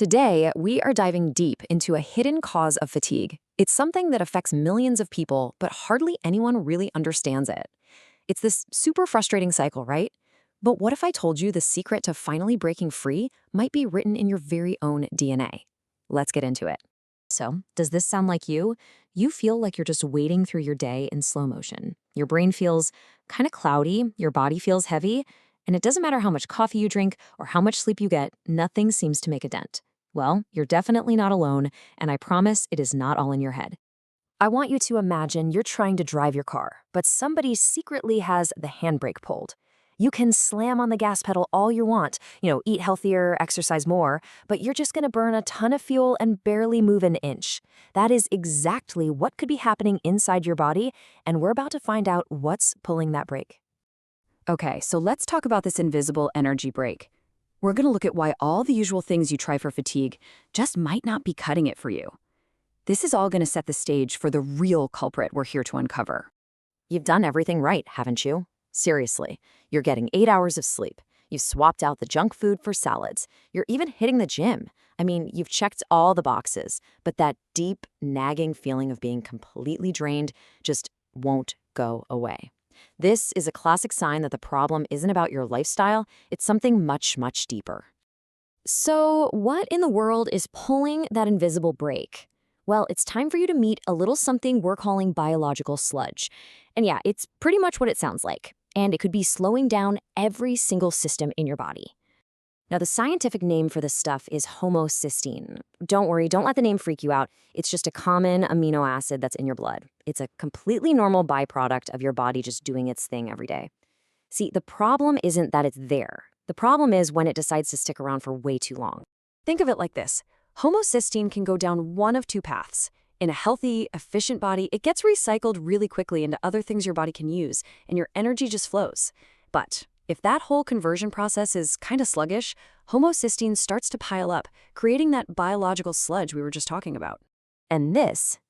Today, we are diving deep into a hidden cause of fatigue. It's something that affects millions of people, but hardly anyone really understands it. It's this super frustrating cycle, right? But what if I told you the secret to finally breaking free might be written in your very own DNA? Let's get into it. So, does this sound like you? You feel like you're just wading through your day in slow motion. Your brain feels kind of cloudy, your body feels heavy, and it doesn't matter how much coffee you drink or how much sleep you get, nothing seems to make a dent. Well, you're definitely not alone, and I promise it is not all in your head. I want you to imagine you're trying to drive your car, but somebody secretly has the handbrake pulled. You can slam on the gas pedal all you want, eat healthier, exercise more, but you're just going to burn a ton of fuel and barely move an inch. That is exactly what could be happening inside your body, and we're about to find out what's pulling that brake. Okay, so let's talk about this invisible energy brake. We're going to look at why all the usual things you try for fatigue just might not be cutting it for you. This is all going to set the stage for the real culprit we're here to uncover. You've done everything right, haven't you? Seriously, you're getting 8 hours of sleep. You've swapped out the junk food for salads. You're even hitting the gym. I mean, you've checked all the boxes, but that deep, nagging feeling of being completely drained just won't go away. This is a classic sign that the problem isn't about your lifestyle, it's something much, much deeper. So, what in the world is pulling that invisible brake? Well, it's time for you to meet a little something we're calling biological sludge. And yeah, it's pretty much what it sounds like. And it could be slowing down every single system in your body. Now, the scientific name for this stuff is homocysteine. Don't worry, don't let the name freak you out. It's just a common amino acid that's in your blood. It's a completely normal byproduct of your body just doing its thing every day. See, the problem isn't that it's there. The problem is when it decides to stick around for way too long. Think of it like this. Homocysteine can go down one of two paths. In a healthy, efficient body, it gets recycled really quickly into other things your body can use, and your energy just flows. But if that whole conversion process is kind of sluggish, homocysteine starts to pile up, creating that biological sludge we were just talking about. And this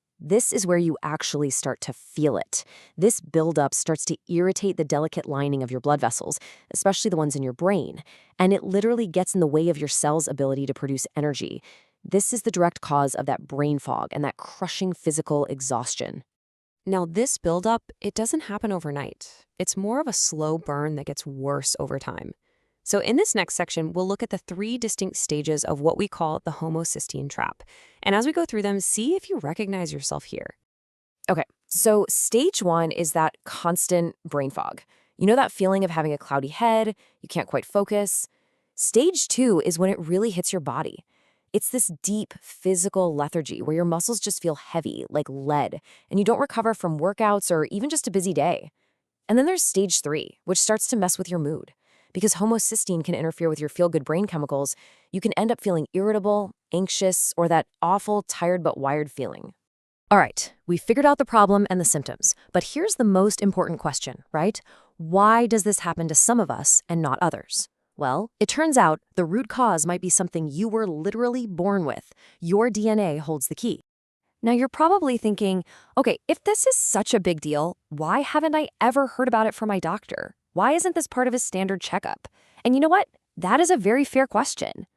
is where you actually start to feel it. This buildup starts to irritate the delicate lining of your blood vessels, especially the ones in your brain, and it literally gets in the way of your cell's ability to produce energy. This is the direct cause of that brain fog and that crushing physical exhaustion. Now, this buildup, it doesn't happen overnight. It's more of a slow burn that gets worse over time. So in this next section, we'll look at the 3 distinct stages of what we call the homocysteine trap. And as we go through them, see if you recognize yourself here. Okay, so stage 1 is that constant brain fog. You know that feeling of having a cloudy head, you can't quite focus? Stage 2 is when it really hits your body. It's this deep physical lethargy where your muscles just feel heavy, like lead, and you don't recover from workouts or even just a busy day. And then there's stage 3, which starts to mess with your mood. Because homocysteine can interfere with your feel-good brain chemicals, you can end up feeling irritable, anxious, or that awful, tired but wired feeling. All right, we figured out the problem and the symptoms, but here's the most important question, right? Why does this happen to some of us and not others? Well, it turns out the root cause might be something you were literally born with. Your DNA holds the key. Now, you're probably thinking, okay, if this is such a big deal, why haven't I ever heard about it from my doctor? Why isn't this part of his standard checkup? And you know what? That is a very fair question.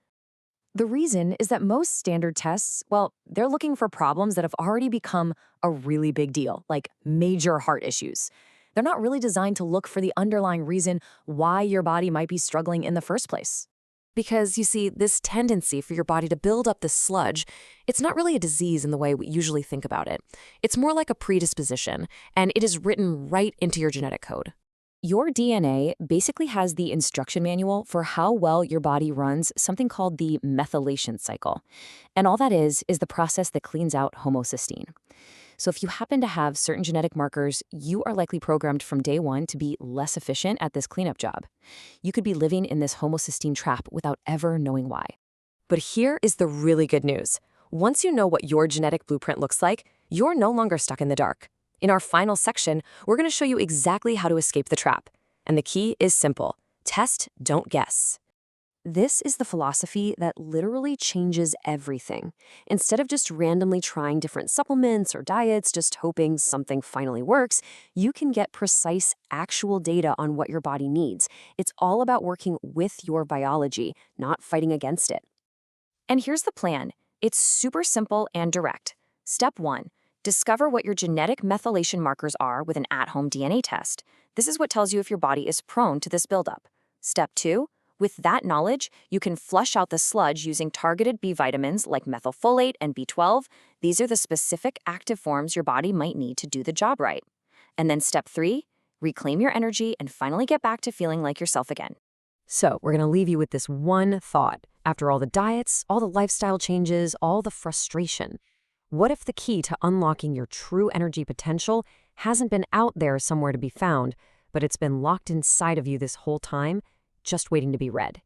The reason is that most standard tests, well, they're looking for problems that have already become a really big deal, like major heart issues. They're not really designed to look for the underlying reason why your body might be struggling in the first place. Because, you see, this tendency for your body to build up this sludge, it's not really a disease in the way we usually think about it. It's more like a predisposition, and it is written right into your genetic code. Your DNA basically has the instruction manual for how well your body runs something called the methylation cycle. And all that is the process that cleans out homocysteine. So if you happen to have certain genetic markers, you are likely programmed from day one to be less efficient at this cleanup job. You could be living in this homocysteine trap without ever knowing why. But here is the really good news. Once you know what your genetic blueprint looks like, you're no longer stuck in the dark. In our final section, we're going to show you exactly how to escape the trap. And the key is simple. Test, don't guess. This is the philosophy that literally changes everything. Instead of just randomly trying different supplements or diets, just hoping something finally works, you can get precise, actual data on what your body needs. It's all about working with your biology, not fighting against it. And here's the plan. It's super simple and direct. Step 1. Discover what your genetic methylation markers are with an at-home DNA test. This is what tells you if your body is prone to this buildup. Step 2. With that knowledge, you can flush out the sludge using targeted B vitamins like methylfolate and B12. These are the specific active forms your body might need to do the job right. And then step 3. Reclaim your energy and finally get back to feeling like yourself again. So, we're going to leave you with this one thought. After all the diets, all the lifestyle changes, all the frustration, what if the key to unlocking your true energy potential hasn't been out there somewhere to be found, but it's been locked inside of you this whole time, just waiting to be read?